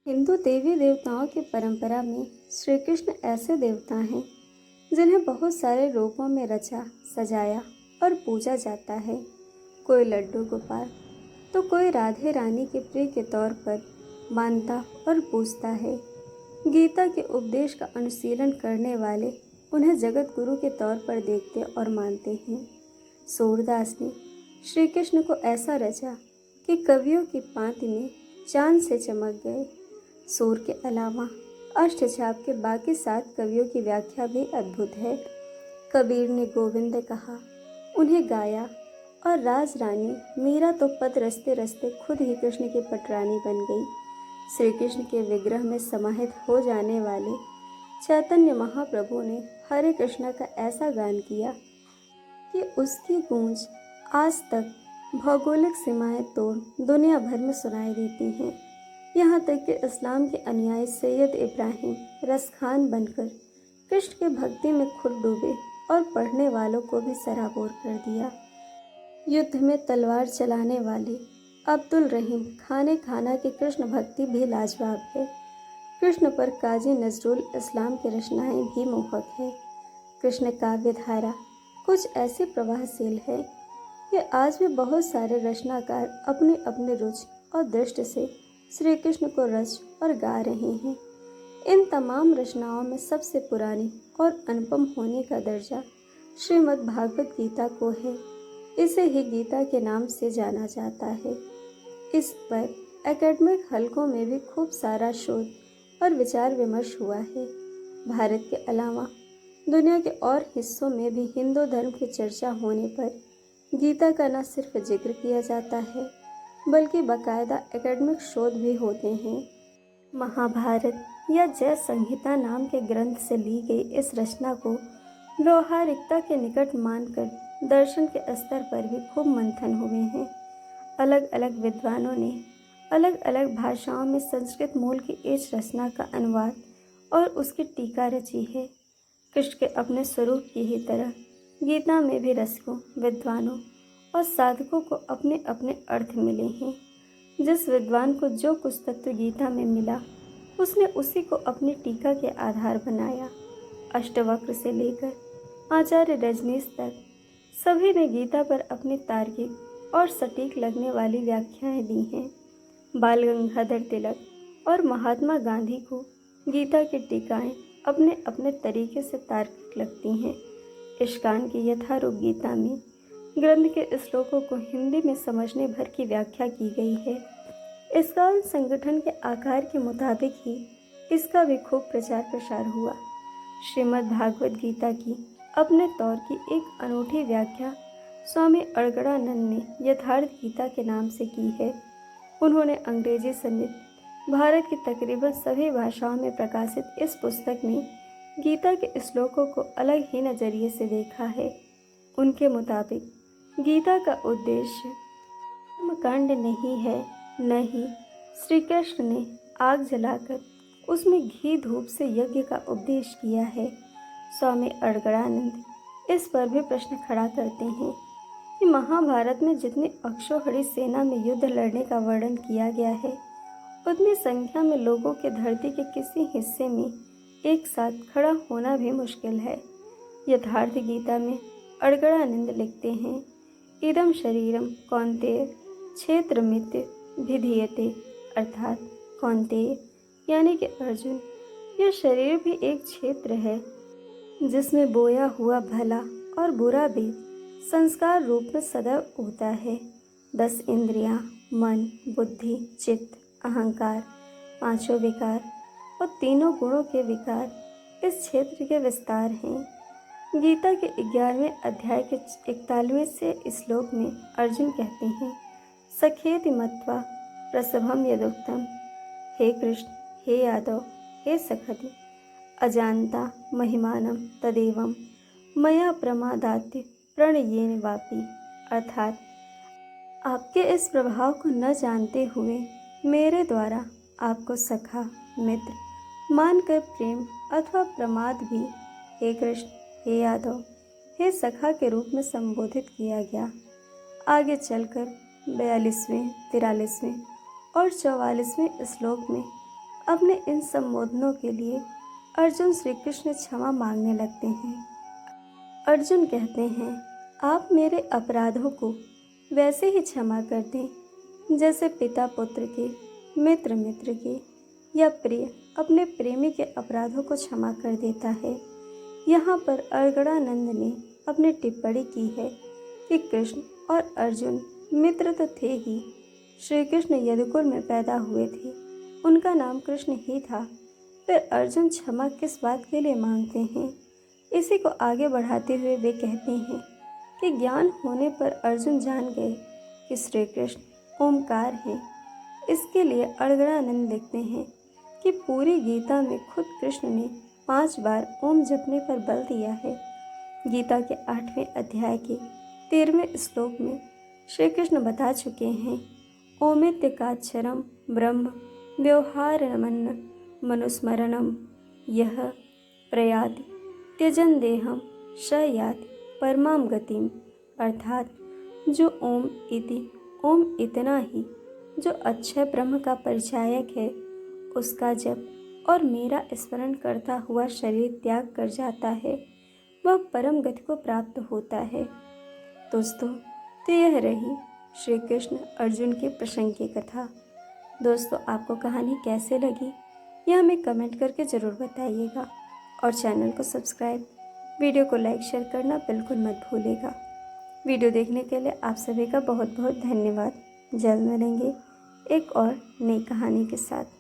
हिंदू देवी देवताओं की परंपरा में श्री कृष्ण ऐसे देवता हैं जिन्हें बहुत सारे रूपों में रचा सजाया और पूजा जाता है। कोई लड्डू गोपाल तो कोई राधे रानी के प्रिय के तौर पर मानता और पूजता है। गीता के उपदेश का अनुशीलन करने वाले उन्हें जगत गुरु के तौर पर देखते और मानते हैं। सूरदास ने श्री कृष्ण को ऐसा रचा कि कवियों की पांति में चांद से चमक गए। सूर के अलावा अष्टछाप के बाकी 7 कवियों की व्याख्या भी अद्भुत है। कबीर ने गोविंद कहा, उन्हें गाया, और राज रानी मीरा तो पद रचते रचते खुद ही कृष्ण की पटरानी बन गई। श्री कृष्ण के विग्रह में समाहित हो जाने वाले चैतन्य महाप्रभु ने हरे कृष्णा का ऐसा गान किया कि उसकी गूंज आज तक भौगोलिक सीमाएं तोड़ दुनिया भर में सुनाई देती हैं। यहाँ तक कि इस्लाम के अनुयायी सैयद इब्राहिम रसखान बनकर कृष्ण के भक्ति में खुद डूबे और पढ़ने वालों को भी सराबोर कर दिया। युद्ध में तलवार चलाने वाले अब्दुल रहीम खाने खाना की कृष्ण भक्ति भी लाजवाब है। कृष्ण पर काजी नजरुल इस्लाम की रचनाएं भी मोहक है। कृष्ण काव्य धारा कुछ ऐसी प्रवाहशील है कि आज भी बहुत सारे रचनाकार अपने अपने रुचि और दृष्टि से श्री कृष्ण को रच और गा रहे हैं। इन तमाम रचनाओं में सबसे पुरानी और अनुपम होने का दर्जा श्रीमद् भागवत गीता को है। इसे ही गीता के नाम से जाना जाता है। इस पर एकेडमिक हलकों में भी खूब सारा शोध और विचार विमर्श हुआ है। भारत के अलावा दुनिया के और हिस्सों में भी हिंदू धर्म की चर्चा होने पर गीता का न सिर्फ जिक्र किया जाता है बल्कि बाकायदा एकेडमिक शोध भी होते हैं। महाभारत या जय संहिता नाम के ग्रंथ से ली गई इस रचना को व्यवहारिकता के निकट मानकर दर्शन के स्तर पर भी खूब मंथन हुए हैं। अलग अलग विद्वानों ने अलग अलग भाषाओं में संस्कृत मूल की इस रचना का अनुवाद और उसकी टीका रची है। कृष्ण के अपने स्वरूप की ही तरह गीता में भी रसिकों, विद्वानों और साधकों को अपने अपने अर्थ मिले हैं। जिस विद्वान को जो कुछ तत्व गीता में मिला उसने उसी को अपनी टीका के आधार बनाया। अष्टवक्र से लेकर आचार्य रजनीश तक सभी ने गीता पर अपनी तार्किक और सटीक लगने वाली व्याख्याएं दी हैं। बाल गंगाधर तिलक और महात्मा गांधी को गीता की टीकाएं अपने अपने तरीके से तार्किक लगती हैं। इस्कान की यथारूप गीता में ग्रंथ के श्लोकों को हिंदी में समझने भर की व्याख्या की गई है। इस्कान संगठन के आकार के मुताबिक ही इसका भी खूब प्रचार प्रसार हुआ। श्रीमद् भागवत गीता की अपने तौर की एक अनूठी व्याख्या स्वामी अड़गड़ानंद ने यथार्थ गीता के नाम से की है। उन्होंने अंग्रेजी समेत भारत की तकरीबन सभी भाषाओं में प्रकाशित इस पुस्तक में गीता के श्लोकों को अलग ही नज़रिए से देखा है। उनके मुताबिक गीता का उद्देश्य कर्मकांड नहीं है, न ही श्री कृष्ण ने आग जलाकर उसमें घी धूप से यज्ञ का उपदेश किया है। स्वामी अड़गड़ानंद इस पर भी प्रश्न खड़ा करते हैं कि महाभारत में जितनी अक्षौहिणी सेना में युद्ध लड़ने का वर्णन किया गया है उतनी संख्या में लोगों के धरती के किसी हिस्से में एक साथ खड़ा होना भी मुश्किल है। यथार्थ गीता में अड़गड़ानंद लिखते हैं, इदम शरीरम कौन्तेय क्षेत्रमिति भिधीयते, अर्थात कौन्तेय यानी कि अर्जुन, यह शरीर भी एक क्षेत्र है जिसमें बोया हुआ भला और बुरा बीज संस्कार रूप में सदैव होता है। 10 इंद्रियां, मन, बुद्धि, चित्त, अहंकार, 5 विकार और 3 गुणों के विकार इस क्षेत्र के विस्तार हैं। गीता के 11वें अध्याय के 41वें से श्लोक में अर्जुन कहते हैं, सखेति मत्वा प्रसभम यदुक्तम, हे कृष्ण, हे यादव, हे सखति, अजानता महिमानम तदेवम मया प्रमादात्य प्रणयेन वापि, अर्थात आपके इस प्रभाव को न जानते हुए मेरे द्वारा आपको सखा, मित्र मानकर प्रेम अथवा प्रमाद भी हे कृष्ण, हे यादव, हे सखा के रूप में संबोधित किया गया। आगे चलकर 42वें, 43वें और 44वें श्लोक में अपने इन संबोधनों के लिए अर्जुन श्री कृष्ण क्षमा मांगने लगते हैं। अर्जुन कहते हैं, आप मेरे अपराधों को वैसे ही क्षमा कर दें जैसे पिता पुत्र के, मित्र मित्र के या प्रिय अपने प्रेमी के अपराधों को क्षमा कर देता है। यहाँ पर अर्गड़ानंद ने अपनी टिप्पणी की है कि कृष्ण और अर्जुन मित्र तो थे ही। श्री कृष्ण यदुकुल में पैदा हुए थे, उनका नाम कृष्ण ही था। फिर अर्जुन क्षमा किस बात के लिए मांगते हैं? इसी को आगे बढ़ाते हुए वे कहते हैं कि ज्ञान होने पर अर्जुन जान गए कि श्री कृष्ण ओमकार हैं। इसके लिए अर्गड़ानंद लिखते हैं कि पूरी गीता में खुद कृष्ण ने 5 बार ओम जपने पर बल दिया है। गीता के 8वें अध्याय के 13वें श्लोक में श्री कृष्ण बता चुके हैं, ओमित्यकाक्षरम ब्रह्म व्यवहारमन्न मनुस्मरणम यह प्रयाति त्यजन देहम स याति परमाम गतिम। अर्थात जो ओम इतना ही, जो अक्षय ब्रह्म का परिचायक है, उसका जप और मेरा स्मरण करता हुआ शरीर त्याग कर जाता है, वह परम गति को प्राप्त होता है। दोस्तों, तो यह रही श्री कृष्ण अर्जुन के प्रसंग की कथा। दोस्तों, आपको कहानी कैसे लगी यह हमें कमेंट करके ज़रूर बताइएगा और चैनल को सब्सक्राइब, वीडियो को लाइक शेयर करना बिल्कुल मत भूलिएगा। वीडियो देखने के लिए आप सभी का बहुत बहुत धन्यवाद। जल्द मिलेंगे एक और नई कहानी के साथ।